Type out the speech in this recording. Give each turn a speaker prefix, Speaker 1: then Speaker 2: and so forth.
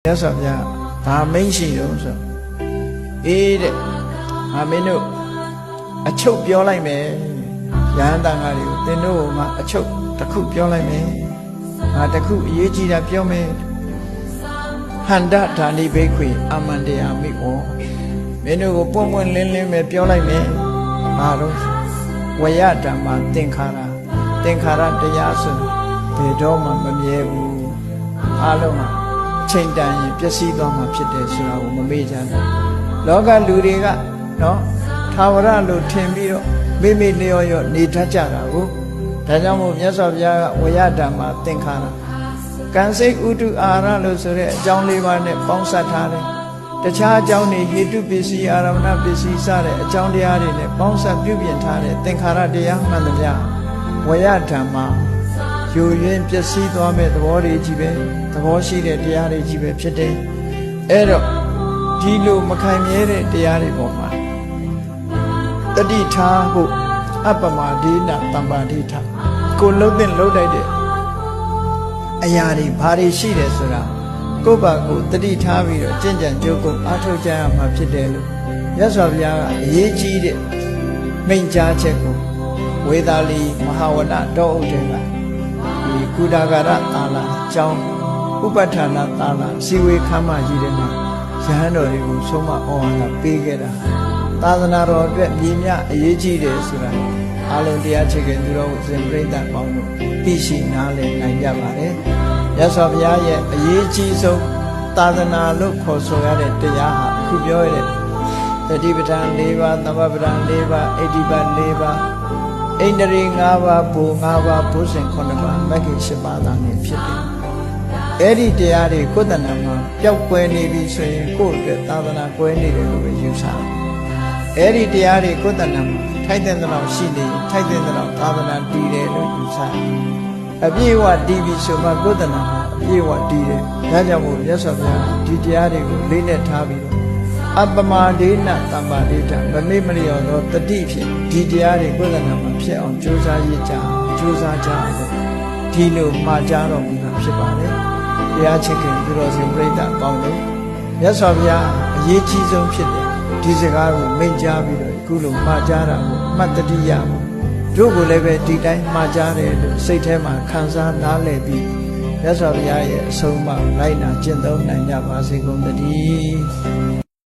Speaker 1: မြတ်စွာဘုရားဘာမိန့်ရှိတော့ဆိုအေးတဲ့မင်းတို့အချုပ်ပြောလိုက်မယ်ရဟန်းတန်ဃာတွေကိုသင်တို့မှအချုပ်တစ်ခုပြောလိုက်မယ်တစ်ခုအရေးကြီးတာပြောမယ်ဟန္တဓာနိဘိက္ခွေအာမန္တယာမိဩမင်းတို့ကိုပွန့်ပွန့်လင်းလင်းပဲပြောလိုက်မယ်ဘာလို့ဝယဓမ္မသင်္ခါရတရားဆိုဘယ်တော့မှမမြဲဘူးအားလုံးကချိန်တန်ရင်ပျက်စီးသွားမှာဖြစ်တယ်ဆိုတာကိုမမေ့ကြနဲ့လောကလူတွေကနော်သာဝရလို့ထင်ပြီးတော့မိမိလျော်ရော့နေတတ်ကြတာကိုဒါကြောင့်မို့မြတ်စွာဘုရားကဝယဓမ္မသင်္ခါရကံစိတ်ဥတုအာရလို့ဆိုတဲ့အကြောင်း၄ပါးနဲ့ပေါင်းစပ်ထားတယ်တခြားအကြောင်းတွေဟေတုပစ္စည်းအာရမဏပစ္စည်းစတဲ့အကြောင်းတရားတွေနဲ့ပေါင်းစပ်ပြုပြင်ထားတဲ့သင်္ခါရတရားမှန်သမျှဝယဓမ္မယူရင်းပျက်စီးသွားမဲ့သဘောတွေကြီးပဲသဘောရှိတဲ့တရားတွေကြီးပဲဖြစ်တယ်အဲ့တော့ဒီလိုမခိုင်မြဲတဲ့တရားတွေပေါ်မှာတတိထားဖို့အပ္ပမဒိနတမ္ပါဒိဋ္ဌကိုလုံးတဲ့လုံးတိုက်တဲ့အရာတွေဘာတွေရှိတယ်ဆိုတာကိုယ့်ဘာကိုတတိထားပြီးတော့ကြင်ကြံကြိုးကိုအားထုတ်ကြရမှာဖြစ်တယ်လို့မြတ်စွာဘုရားကအရေးကြီးတဲ့မိန့်ကြားချက်ကိုဝေသာလီမဟာဝနတောဥဒ္ဒေကဒီကုဒါဂရသာလအကြောင်းဥပဋ္ဌာဏသာလစီဝေခမ်းမကြီးတဲ့မှာရဟန်းတော်တွေကိုဆုံးမဩဝါဒပေးခဲ့တာသာသနာတော်အတွက်မြည်မြအရေးကြီးတယ်ဆိုတာအားလုံးတရားချစ်ခင်သူတော်စင်ပြိဋ္ဌာန်ပေါင်းတို့သိရှိနားလည်နိုင်ကြပါတယ်မြတ်စွာဘုရားရဲ့အရေးကြီးဆုံးသာသနာလို့ခေါ်ဆိုရတဲ့တရားဟာအခုပြောရတဲ့တတိပဋ္ဌာန်၄ပါးသမ္ပပဋ္ဌာန်၄ပါးအဋ္ဌိပတ်၄ပါးဣန္ဒြေ၅ပါးဘူ၅ပါးဘုဇင်9ပါးမဂ္ဂင်10ပါးသာနဲ့ဖြစ်တယ်အဲ့ဒီတရားတွေကိုယ်တဏ္ဍာမှာပျောက်ကွယ်နေပြီဆိုရင်ကိုယ့်အတွက်သာသနာကွယ်နေတယ်လို့ပဲယူဆတယ်အဲ့ဒီတရားတွေကိုယ်တဏ္ဍာမှာထိုက်တဲ့လောက်ရှိနေထိုက်တဲ့လောက်သာသနာတည်တယ်လို့ယူဆတယ်အပြည့်အဝတည်ပြီဆိုမှကိုယ်တဏ္ဍာမှာအပြည့်အဝတည်တယ်ဒါကြောင့်မို့မြတ်စွာဘုရားဒီတရားတွေကိုလေးနဲ့ထားပြီးတော့အပ္ပမဒိနတမ္ပါဒိဋ္ဌမမေ့မလျော်သောတတိဖြင့်ဒီတရားတွေကိုယ်တဏ္ဍာမှာဖြစ်အောင်ကြိုးစားရကြကြိုးစားကြလို့ဒီလိုမှာကြားတော်မူတာဖြစ်ပါတယ်တရားချစ်ခင်သူတော်စင်ပြိဋ္ဌာန်ပေါင်းလို့မြတ်စွာဘုရားအရေးကြီးဆုံးဖြစ်တယ်ဒီစကားကိုမိန့်ကြားပြီးတော့အခုလိုမှာကြားတာကိုမှတ်တတိယဖို့တို့ကိုလည်းပဲဒီတိုင်းမှာကြားတယ်လို့စိတ်ထဲမှာခံစားနားလည်ပြီးမြတ်စွာဘုရားရဲ့အဆုံးအမလိုက်နာကျင့်သုံးနိုင်ကြပါစေကုန်သတည်း